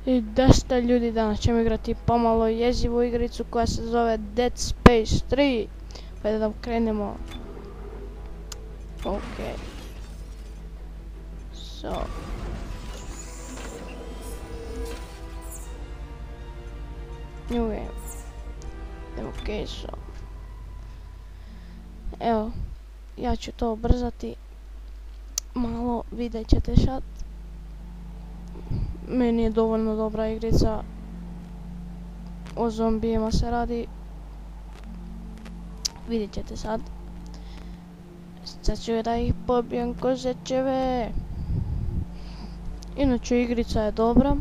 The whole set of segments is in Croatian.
I da ste ljudi, danas ćemo igrati pomalo jezivu igricu koja se zove Dead Space 3. Pa da krenemo. Ok. So. New game. Ok, so. Evo, ja ću to ubrzati. Malo vidjet ćete sad. Meni je dovoljno dobra igrica. O zombijima se radi. Vidjet ćete sad. Sad ću da ih pobijem ko zečeve. Inače igrica je dobra.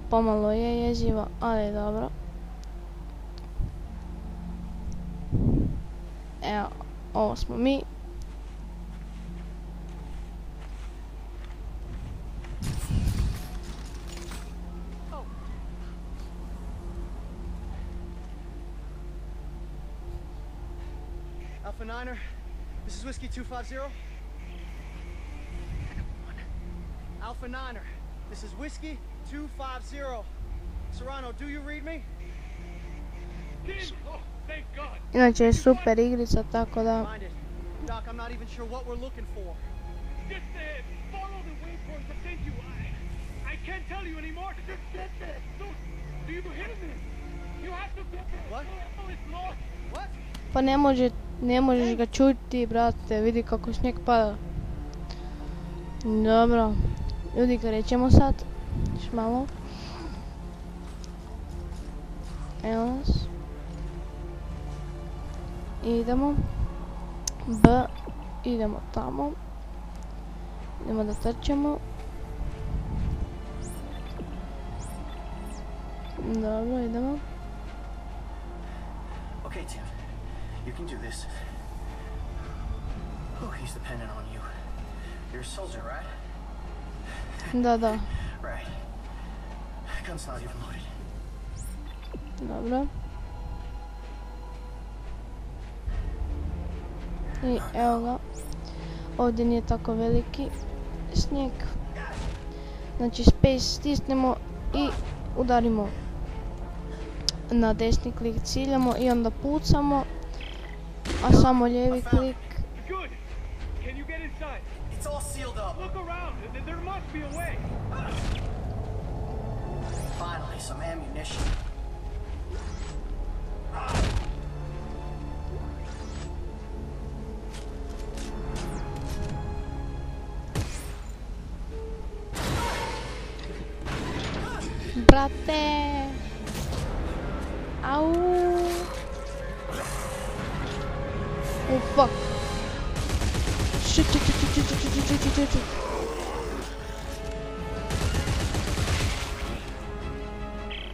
Pomalo je jeziva, ali je dobra. Evo, ovo smo mi. Alpha Niner, this is Whiskey 250. Alpha Niner, this is Whiskey 250. Serrano, do you read me? Oh, thank God. Inače je super igrica, tako da... Doc, I'm not even sure what we're looking for. Just follow the waypoint to take you. I can't tell you anymore. Just get there. Do you hear me? You have to get there. What? Oh, it's lost. What? Pa ne možeš ga čuti, brate, vidi kako snijeg pada. Dobro, ljudi, krećemo sad. Još malo. Evo nas. Idemo. B. Idemo tamo. Idemo da trčemo. Dobro, idemo. Okay, Tim. You can do this. Oh, he's dependent on you. You're a soldier, right? Da. Right. Gun's not even loaded. Dobro. I evo ga. Ovdje nije tako veliki snijeg. Znači space stisnemo i udarimo na desni klik, ciljamo i onda pucamo. A samo lijevi klik. Good. Can you get inside? It's all sealed up. Look around. There must be a way. Finally, some ammunition. Brate! Au! Oh fuck! Shit.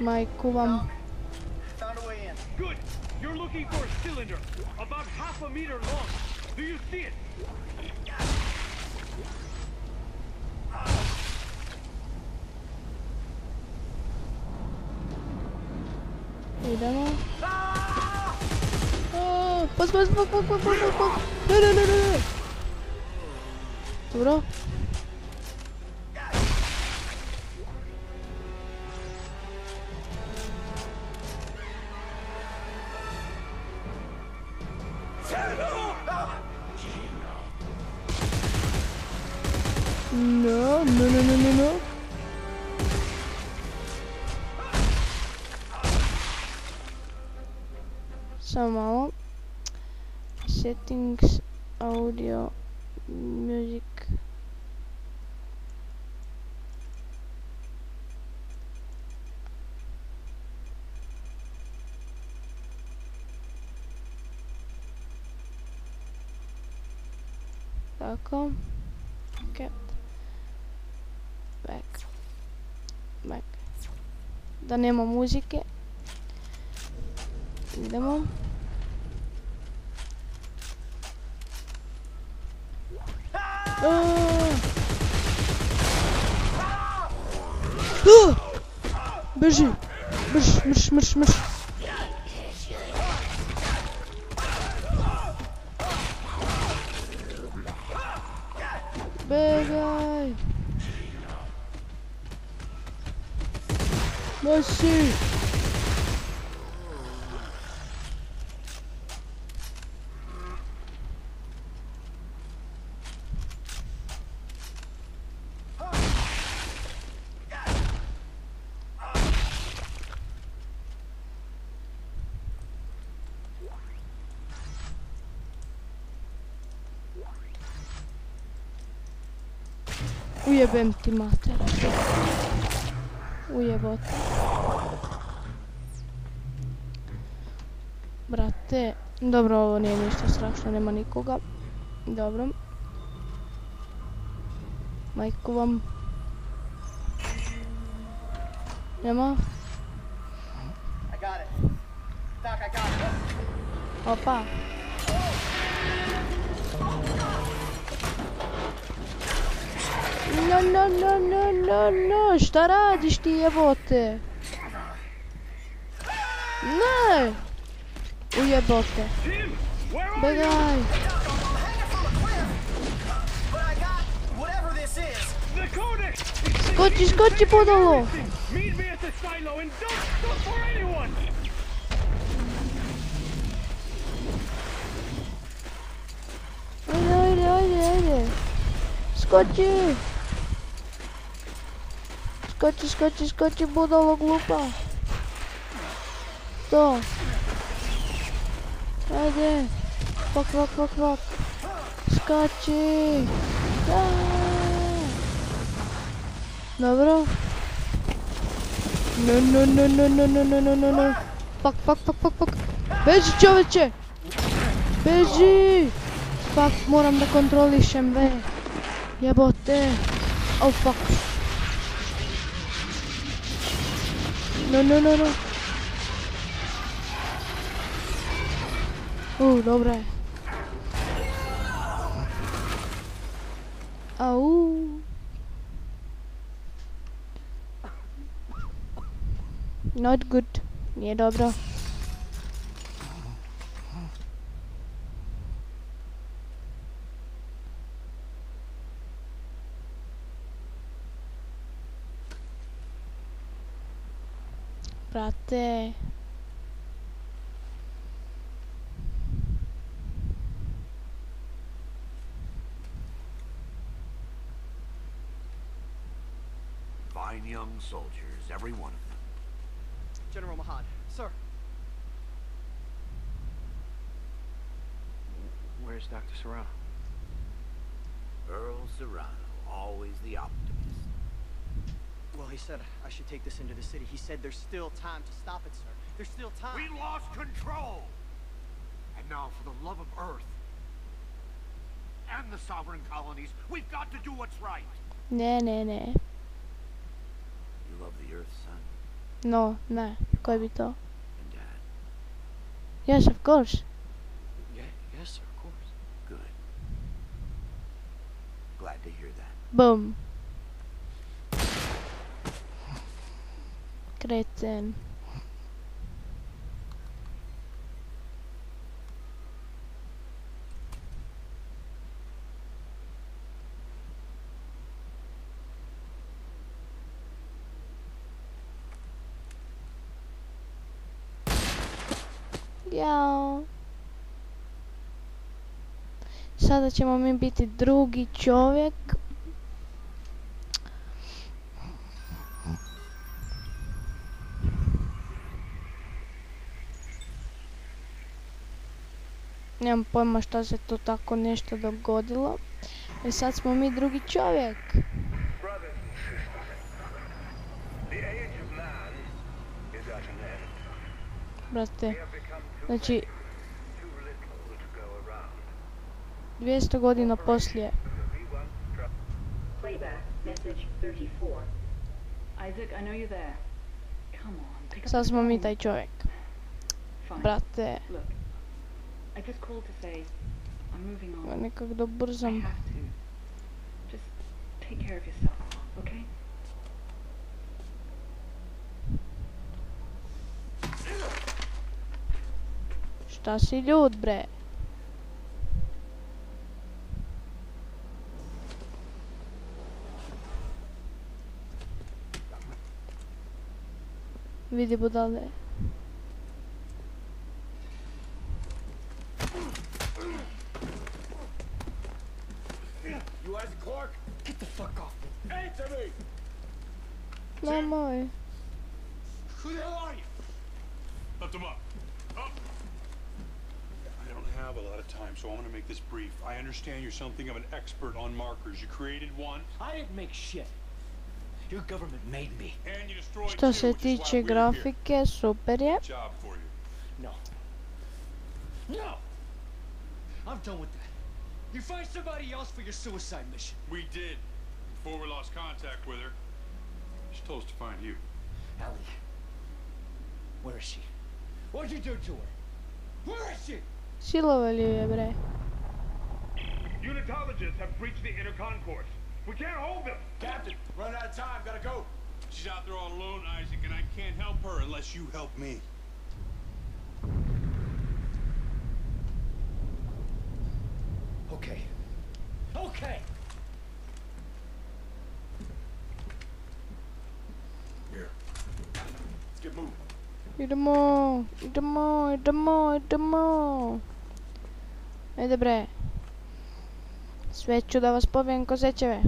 Majku vam. Found a way in. Good. You're looking for a cylinder about half a meter long. Do you see it? Idemo. Pas. Ne. Dobro. No. Samo malo. Settings, audio, music. Tako. Ok. Back. Da nema muzike. Idemo. Beži. Mrš. Begaj. Nosi! Ujebem ti mater. Ujebote. Brate, dobro, ovo nije ništa strašno, nema nikoga. Dobro. Majku vam. Nema? I got it. Doc, I got it. Opa. No, šta radiš ti jebote? Ne! Ujebote. Begaj. But I got whatever this is. The codex! Skoči podalo. Meet me at the silo and don't stop for anyone! Ajde. Skoči, budalo glupa. To. Ajde. Fak. Skači. Dobro. No. Fak. Beži čoveče. Beži. Fak, moram da kontrolišem ve. Jebote. Oh fuck. No. Dobro je. Au. Not good. Nije dobro. Brate. Fine young soldiers, every one of them. General Mahad, sir. Where's Dr. Serrano? Earl Serrano, always the optimist. Well, he said I should take this into the city. He said there's still time to stop it, sir. There's still time. We lost control! And now, for the love of Earth and the sovereign colonies, we've got to do what's right. Ne. You love the Earth, son? No, ne. Koji bi to? And Dad? Yes, of course. Yes, sir, of course. Good. Glad to hear that. Boom. Kreten. Jao. Sada ćemo mi biti drugi čovjek. Nemam pojma šta se to tako nešto dogodilo. I sad smo mi drugi čovjek. Brothers and sisters, the age of man is at an end. Brate, We have become too znači many, too little to go around. 200 godina poslije. We once struck Playback message 34. Isaac, I know you're there. Come on, pick up Sad the smo mi phone. taj čovjek. Fine. Brate, Look, I just called to say I'm moving on. nekak da I brzam. have to. Just take care of yourself, okay? Šta si ljud, bre? Vidi budale. You Isaac Clarke? Get the fuck off me. Answer me! Nemoj. Who the hell are you? Lift him up. Up! I don't have a lot of time, so I'm gonna make this brief. I understand you're something of an expert on markers. You created one, I didn't make shit. Your government made me. and you destroyed Što two, se which is why tiče we're here. grafike, super je. Good job for you. No. No! I'm done with that. You find somebody else for your suicide mission. We did. Before we lost contact with her, she told us to find you. Ellie. Where is she? What'd you do to her? Where is she? Silovali ju je, bre. Unitologists have breached the inner concourse. We can't hold them. Captain, run out of time, gotta go. She's out there all alone, Isaac, and I can't help her unless you help me. Okay. Okay! Here. Let's get moving. Idemo, idemo, idemo, idemo. Ajde bre. Sve ću da vas pobijem ko zečeve.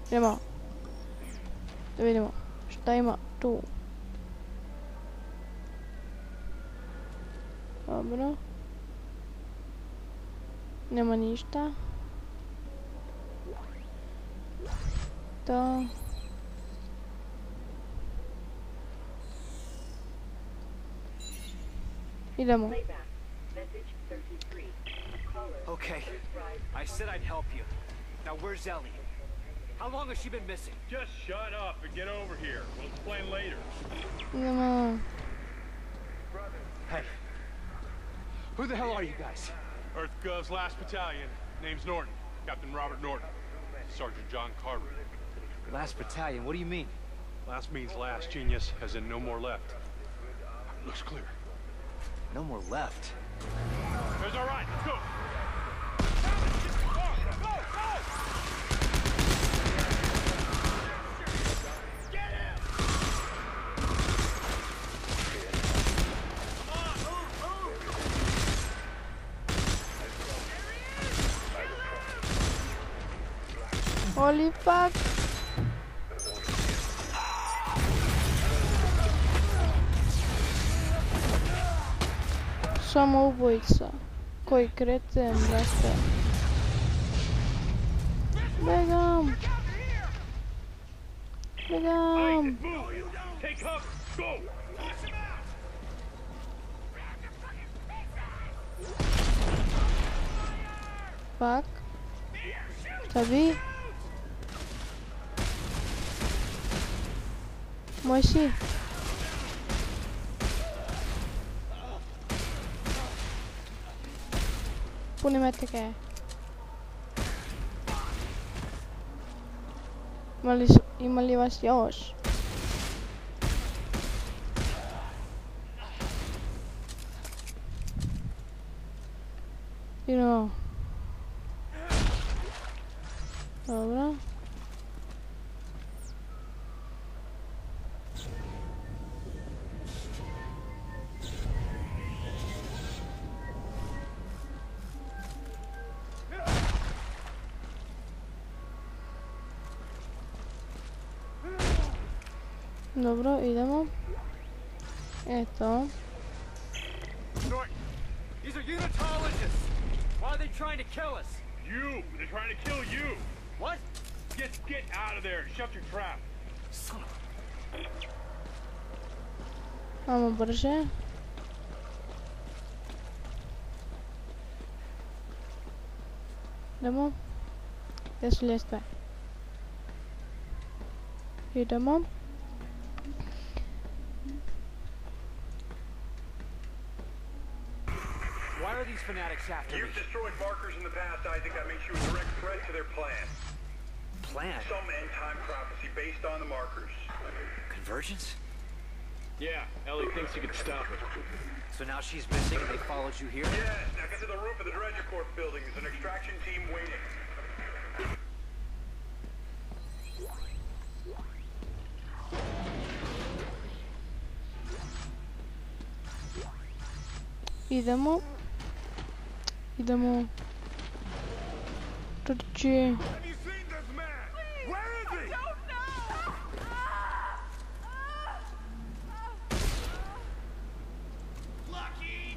Idemo. Da vidimo šta ima tu. Dobro. Nema ništa. To. Idemo. Okay. I said I'd help you. Now where's Ellie? How long has she been missing? Just shut up and get over here. We'll explain later. Idemo. Hey. Who the hell are you guys? Earth Gov's last battalion. Name's Norton. Captain Robert Norton. Sergeant John Carver. Last battalion, what do you mean? Last means last, genius, as in no more left. Looks clear. No more left. There's all right. Let's go. Holy fuck. Samo ubojica. Koji kreten, brate. Begam. Begam. Take cover. Go. Fuck. Šta bi? Moj si. Puni metike. Ima li vas još? Idemo. Dobro. Dobro, idemo. Eto. Norton, these are unitologists. Why are they trying to kill us? You. They're trying to kill you. What? Just get out of there and shut your trap. Son of Ajmo brže. Idemo. Gdje su ljestve? Idemo. Why are these fanatics after me? You've destroyed markers in the past, Isaac. That makes you a direct threat to their plan. Plan? Some end-time prophecy based on the markers. Convergence? Yeah, Ellie thinks you can stop it. So now she's missing and they followed you here? Yes, now get to the roof of the Dredger Corp building. There's an extraction team waiting. Idemo. Trči. Have you seen this man? Where is he? Lucky!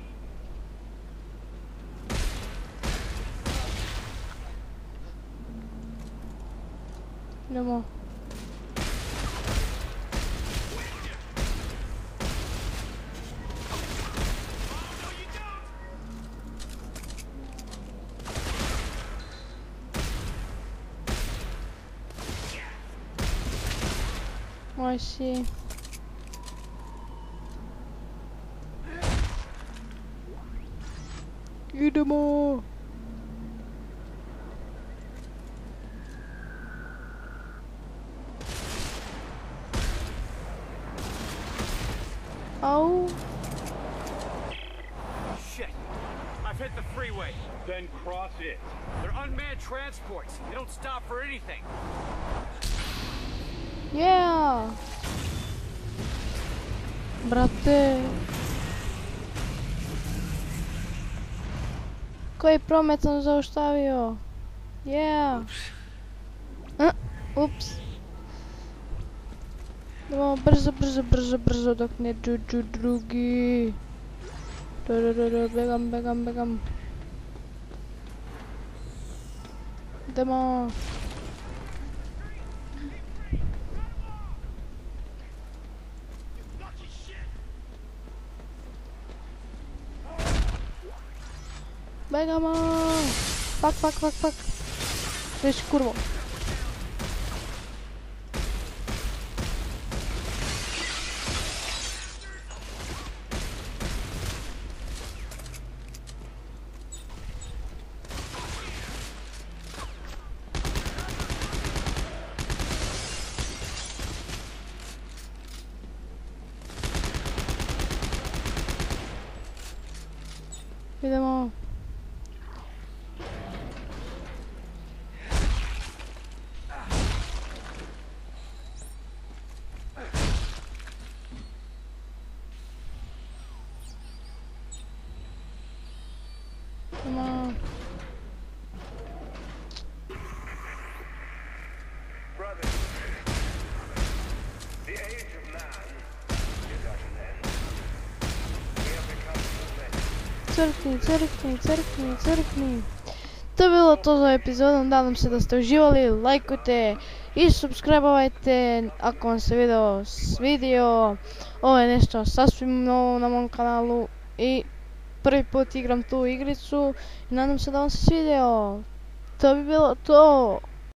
Idemo. I see. Idemo. Au. Shit. I've hit the freeway. Then cross it. They're unmanned transports. They don't stop for anything. Yeah. Brate. Koji promet sam zaustavio? Yeah. Ups. Idemo brzo dok ne dođu drugi. Begam. Idemo. Begamo. Fuck. Već kurvo. Idemo. Brothers, the age of man is at an end. We have become too many. Crkni. To je bilo to za epizodom, nadam se da ste uživali, lajkujte i subscribe-ovajte ako vam se video svidio. Ovo je nešto sasvim novo na mom kanalu i prvi put igram tu igricu i nadam se da vam se svidio. To bi bilo to.